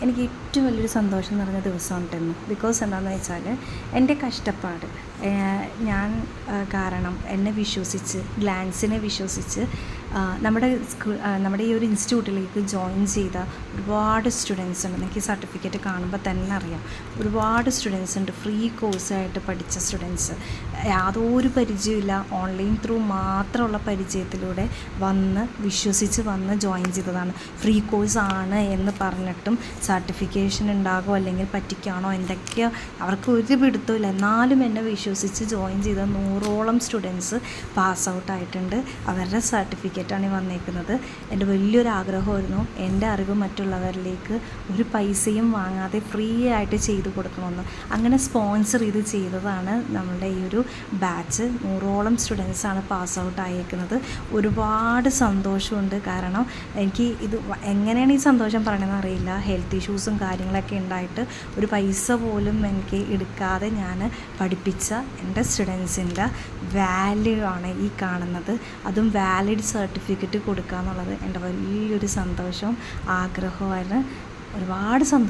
എനിക്ക് ഏറ്റവും വലിയൊരു സന്തോഷം നിറഞ്ഞ ദിവസമാണ് ഇന്ന്. ബിക്കോസ് എന്താണെന്ന് വെച്ചാൽ എൻ്റെ കഷ്ടപ്പാട് ഞാൻ കാരണം എന്നെ വിശ്വസിച്ച്, ഗ്ലാൻസിനെ വിശ്വസിച്ച് നമ്മുടെ ഈ ഒരു ഇൻസ്റ്റിറ്റ്യൂട്ടിലേക്ക് ജോയിൻ ചെയ്ത ഒരുപാട് സ്റ്റുഡൻസ് ഉണ്ട്. എനിക്ക് സർട്ടിഫിക്കറ്റ് കാണുമ്പോൾ തന്നെ അറിയാം, ഒരുപാട് സ്റ്റുഡൻസ് ഉണ്ട്. ഫ്രീ കോഴ്സായിട്ട് പഠിച്ച സ്റ്റുഡൻസ്, യാതൊരു പരിചയമില്ല, ഓൺലൈൻ ത്രൂ മാത്രമുള്ള പരിചയത്തിലൂടെ വിശ്വസിച്ച് ജോയിൻ ചെയ്തതാണ്. ഫ്രീ കോഴ്സാണ് എന്ന് പറഞ്ഞിട്ടും സർട്ടിഫിക്കേഷൻ ഉണ്ടാകുമോ അല്ലെങ്കിൽ പറ്റിക്കാണോ എന്തൊക്കെയോ അവർക്ക് ഒരു പിടുത്തമില്ല. എന്നാലും എന്നെ വിശ്വസിച്ച് ജോയിൻ ചെയ്ത 100ഓളം സ്റ്റുഡൻസ് പാസ് ഔട്ട് ആയിട്ടുണ്ട്. അവരുടെ സർട്ടിഫിക്കറ്റാണ് വന്നേക്കുന്നത്. എൻ്റെ വലിയൊരു ആഗ്രഹമായിരുന്നു എൻ്റെ അറിവ് മറ്റുള്ളവരിലേക്ക് ഒരു പൈസയും വാങ്ങാതെ ഫ്രീ ആയിട്ട് ചെയ്തു കൊടുക്കണമെന്ന്. അങ്ങനെ സ്പോൺസർ ചെയ്തതാണ് നമ്മളുടെ ഈ ഒരു ബാച്ച്. 100ഓളം സ്റ്റുഡൻസാണ് പാസ് ഔട്ട് ആയേക്കുന്നത്. ഒരുപാട് സന്തോഷമുണ്ട്. കാരണം എനിക്ക് ഇത് എങ്ങനെയാണ് ഈ സന്തോഷം പറയണമെന്ന് അറിയില്ല. ഹെൽത്ത് ഇഷ്യൂസും കാര്യങ്ങളൊക്കെ ഉണ്ടായിട്ട് ഒരു പൈസ പോലും എനിക്ക് എടുക്കാതെ ഞാൻ പഠിപ്പിച്ച എൻ്റെ സ്റ്റുഡൻസിൻ്റെ വാല്യൂ ആണ് ഈ കാണുന്നത്. അതും വാലിഡ് സർട്ടിഫിക്കറ്റ് കൊടുക്കുക എന്നുള്ളത് എൻ്റെ വലിയൊരു സന്തോഷവും ആഗ്രഹമാണ്. ഒരുപാട് സന്തോഷം.